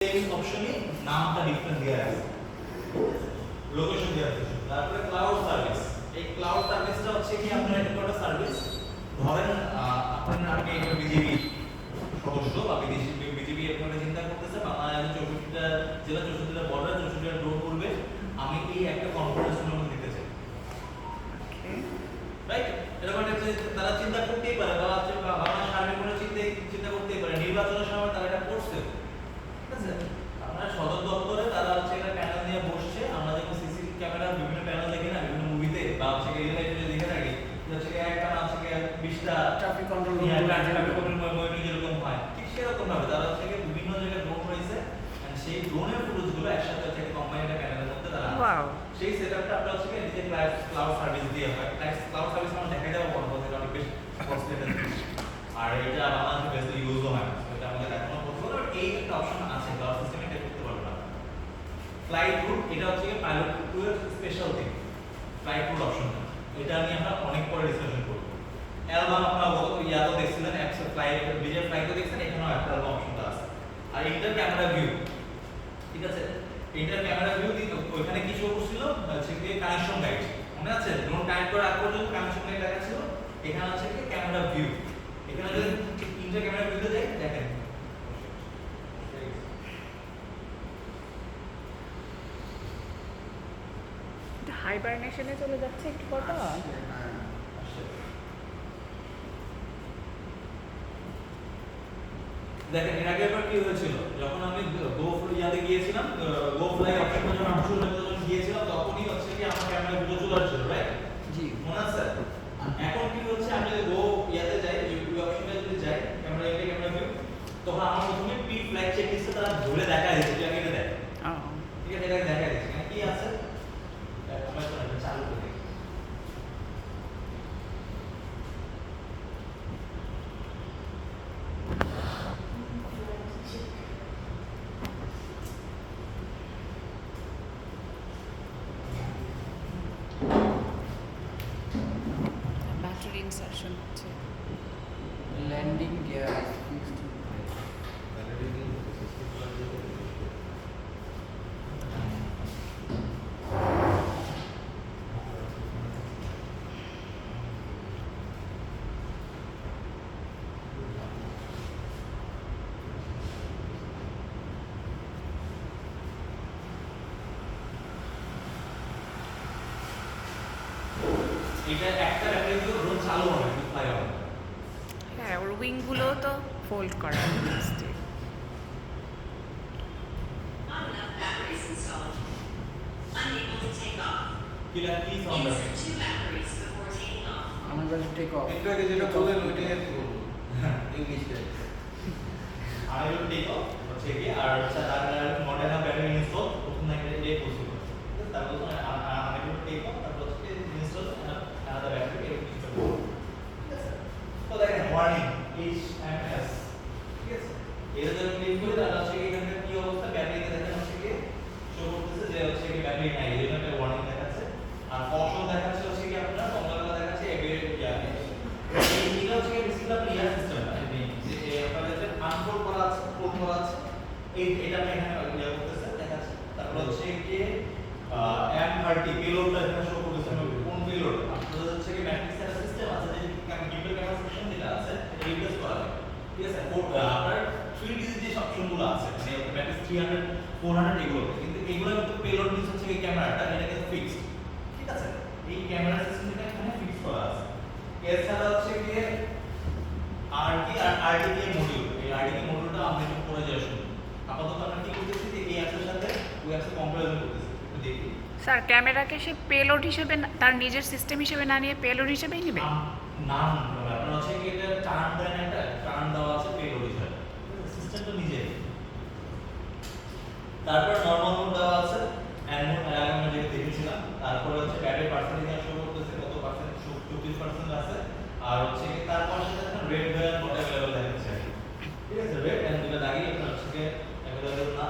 Same অপশনে নামটা different দেওয়া আছে, লোকেশন দেওয়া আছে। তারপরে ক্লাউড সার্ভিস, এই ক্লাউড সার্ভিসটা হচ্ছে কি আপনার একটা সার্ভিস, ধরেন আপনি একটা বিজিবি সদস্য বা বিদেশি বিজিবি আপনারা চিন্তা করতেছে বাংলাদেশের 64টা জেলা, 64টা বর্ডার, 64টা ড্রোন করবে, আমি এই একটা কনফারেন্স রুম দিতে চাই, রাইট? এরকম একটা তারা চিন্তা করতেই পারে, বা বাংলা সার্ভে করে চিন্তা করতেই পারে, নির্বাচনের সময় তারা এটা করছে, ঠিক আছে? আপনার সদর দপ্তরে তারা হচ্ছে একটা প্যানেল নিয়ে বসছে, আমরা যখন সিসিটিভি ক্যামেরা বিভিন্ন প্যানেল দেখি না বিভিন্ন মুভিতে বা হচ্ছে রিয়েল লাইফে দেখে থাকি, হচ্ছে একটা না হচ্ছে 20টা ট্রাফিক কন্ট্রোল মনিটরিং যেরকম হয়, ঠিক সেরকম ভাবে তারা হচ্ছে বিভিন্ন জায়গায় ড্রোন রয়েছে, এন্ড সেই ড্রোনের ফুটেজগুলো একসাথে হচ্ছে কোম্পানির প্যানেলের মধ্যে তারা সেই সেটআপটা আপনার হচ্ছে যে ক্লাউড সার্ভিস দিয়ে হয়। ক্লাউড সার্ভিস আমরা দেখা যাবে বড় বড় অনেক বেশি কস্টলি একটা জিনিস, আর এটা বাংলাদেশে বেশি ইউজও হয় না, এটা আমাদের এখনো পসিবল। আর এই একটা অপশন আছে ক্লাউড সিস্টেমে, এটা করতে পারবেন না। ফ্লাইট রুট, এটা হচ্ছে পাইলট ক্রুয়ের স্পেশাল থিং, ফ্লাইট রুট অপশনটা, এটা নিয়ে আমরা অনেক পরে ডিসকাশন করব। অ্যালবাম আপনারা গত ইয়াতো দেখছিলেন, অ্যাপস ফ্লাইট ডিজে ফ্লাইটও দেখছেন, এখানেও একটা অ্যালবাম অপশনটা আছে। আর ইন্টার ক্যামেরা ভিউ, ঠিক আছে? ইন্টার ক্যামেরা ভিউ দিতে ওখানে কি শো করছিল, হচ্ছে কি কানেকশন গাইড, মনে আছে? ড্রোন কানেক্ট করার আগ পর্যন্ত কানেকশন গাইড লেখা ছিল, এখানে হচ্ছে কি ক্যামেরা ভিউ। এখানে যদি ইন্টার ক্যামেরা ভিউতে যাই, দেখেন হাইবারনেশনে চলে যাচ্ছে একটু কথা। দেখেন এর আগে একবার কি হয়েছিল, যখন আমি গো ইয়াতে গিয়েছিলাম, গো ফ্লাই অপশনে যখন আমি যখন গিয়েছিলাম, তখনই হচ্ছে কি আমার ক্যামেরা ভিউ চলে আসছিল, রাইট? জি, মনে আছে? এখন কি হচ্ছে, আমি যদি গো ইয়াতে যাই, ইউটিউব অপশনে যদি যাই, ক্যামেরা ভিউ, তখন আমার প্রথমে পি ফ্ল্যাগ চেক লিস্টে তারা ধরে দেখা দিচ্ছে, যে এটা দেখ, ঠিক আছে? এটা দেখা দিচ্ছে কি আছে, আমরা চালু করে দিই। ব্যাটারি ইনসারশন হচ্ছে। ল্যান্ডিং গিয়ার ফিক্সড এটা একটা ব্যাটারি দিয়ে ড্রোন চালু হবে, ফ্লাই হবে। হ্যাঁ, ওর উইংগুলো তো ফোল্ড করা আছে। কিলা কি সাউন্ড আছে? আমার কাছে টেক অফ। একটু আগে যেটা বললেন ওইটাই আর কি বলবো ইংলিশে। I will take off হচ্ছে কি, আর তার মডেল অফ ব্যাটারি ইনস্টল প্রথম থেকে যে পসিবল, তারপর I will take off, তারপর হচ্ছে ইনস্টল another battery এই ইনস্টল করব, ঠিক আছে? তো দেখেন ওয়ার্নিং HMS, ঠিক আছে? এর জন্য ক্লিক করে তাহলে হচ্ছে এখানে কি অবস্থা, ব্যাটারিতে দেখেন হচ্ছে কি শো করতেছে যে হচ্ছে কি ব্যাটারি নাই, এর জন্য একটা ওয়ার্নিং দেখাচ্ছে। আর অপশন দেখাচ্ছে হচ্ছে কি আপনার কমলা দেখাচ্ছে এটা হচ্ছে কি বেসিক্যালি প্লেয়ার সিস্টেম, যে আপনাদের যে আনফোল্ড করা আছে, ফোল্ড করা আছে, এটা আমি এখানে ইয়া করতেছে দেখাচ্ছে। তারপর হচ্ছে কি M30 পেলোডটা এখানে শো করতেছে, কোন পেলোড আপনাদের হচ্ছে কি ম্যাট্রিক্স এর সিস্টেম আছে, যে ডিপল ক্যামেরা সেকশন যেটা আছে এটা রিপ্লেস করা যায়, ঠিক আছে? আপনার 3D যে অপশনগুলো আছে, মানে ম্যাট্রিক্স 300 400 এগুলো, কিন্তু এগুলো কিন্তু পেলোড দিচ্ছে হচ্ছে এই ক্যামেরাটা, এটা কিন্তু ফিক্সড, ঠিক আছে? এই ক্যামেরা সিস্টেমটা এখানে ফিক্স করা আছে। এছাড়া হচ্ছে কি আরটিকে মডিউল, এই আরটিকে মডিউলটা আমরা একটু পরে যাই শুনি। আপাতত আমরা কি করতেছি যে এই অ্যাপসের সাথে ওই অ্যাপসে কম্পারিজন করতেছি, একটু দেখি। স্যার, ক্যামেরাকে সে পেলোড হিসেবে তার নিজের সিস্টেম হিসেবে না নিয়ে পেলোড হিসেবেই নেবে? না আপনার হচ্ছে কি এটা টার্ন দেন, একটা টার্ন দেওয়া আছে পেলোড হিসেবে, সিস্টেমটা নিজে। তারপর নরমাল মোড দেওয়া আছে, এন্ড মোড আমরা যেটা দেখেছিলাম। তারপর হচ্ছে ব্যাটারি পার্সেন্টেজ শো করতেছে, কত পার্সেন্ট, 24% আছে। আর হচ্ছে কি তারপর সেটা রেড ভ্যান নট अवेलेबल দেখাচ্ছে, ঠিক আছে? রেড এন্ড দুটো দাগি আপনার হচ্ছে কি अवेलेबल না।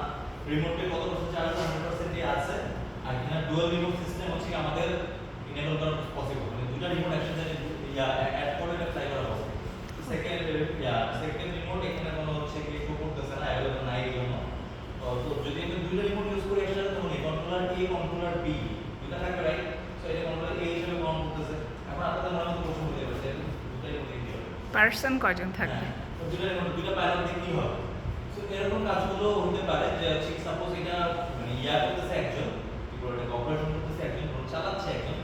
রিমোটে কত পার্সেন্ট চার্জ, 100% ই আছে। আর এখানে ডুয়াল রিমোট সিস্টেম হচ্ছে কি আমাদের ইনেবল করা পসিবল, মানে দুটো রিমোট একসাথে অ্যাড করে এটা ফ্লাই করা পসিবল। সেকেন্ড রিমোট এখানে কোনো হচ্ছে কি শো করতেছে না, अवेलेबल নাই এই জন্য। তো A কন্ট্রোলার B দুটো থাকবে রাইট সো এটা কন্ট্রোলার A হিসেবে কাউন্ট করতেছে এখন আপনাদের মনে মতো প্রশ্ন হতে পারে যে দুটাই মধ্যে কি হবে পার্সন কজন থাকবে? তো দুটো পাইলট দিয়ে কি হবে সো এরকম কাজগুলো হতে পারে যে সাপোজ এটা মানে ইয়া করতেছে একজন কি বলে এটা অপারেশন করতেছে একজন ড্রোন চালাচ্ছে একজন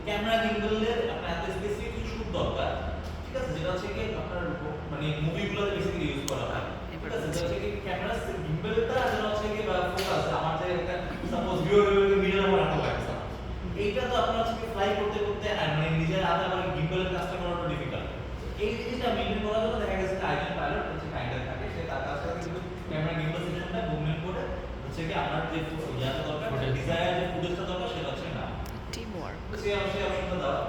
ক্যামেরা গিম্বলের আপনার এত স্পেসিফিক কিছু শুট দরকার ঠিক আছে যেটা হচ্ছে কি আপনার মানে মুভিগুলোতে বেসিক্যালি ইউজ করা হয় ঠিক আছে যেটা হচ্ছে কি ক্যামেরা গিম্বলটা যেটা হচ্ছে কি ফোকাস আমার যে একটা সাপোজ ভিউয়ারকে মিরর বানানো লাগছে এইটা তো আপনার হচ্ছে কি ফ্লাই করতে করতে মানে নিজের হাতে আবার গিম্বলের কাজটা করাটা ডিফিকাল্ট এই জিনিসটা মেইনটেইন করার জন্য দেখা গেছে একজন পাইলট হচ্ছে কাইন্ডার থাকে সে তার কাজটা কিন্তু ক্যামেরা গিম্বল সেকশনটা মুভমেন্ট করে হচ্ছে কি আপনার যে ইয়াটা দরকার ডিজায়ার যে ফুটেজটা দরকার সেটা হচ্ছে না টিম ওয়ার্ক। সেই অপশনটা দাও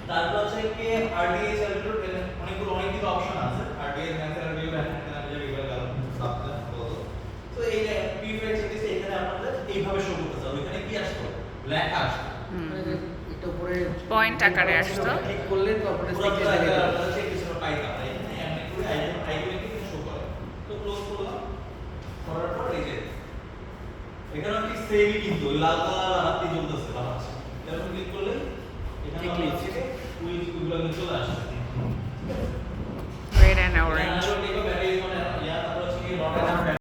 তারপর হচ্ছে কি আরডিএস অ্যালগরিথম অনেক কিছু অপশন আছে আরডিএস ক্যান্সেল রিভিউ এন্ড আমি যে রিভিউ গেলাম সাবজেক্ট বলো তো এই প্রিফেক্স দিতে এখানে আপনাদের এইভাবে শো করতেছে ওইখানে কি আসতো লেখা আসতো এটা উপরে পয়েন্ট আকারে আসতো। ক্লিক করলে তো আপনার পুরো সিকে দেখে দেবে। আপনারা চেক কিছু পাইতাম এখানে এমনি করে আইকনে কি শো করে তো ক্লোজ করলাম করার পর এই যে এখানে কি সেভই কিন্তু ওই লাল কালার হাতি জ্বলতেছে বাতাসে এরকম ক্লিক করলে এখানে ক্লিক হচ্ছে উইগুলো চলে আসছে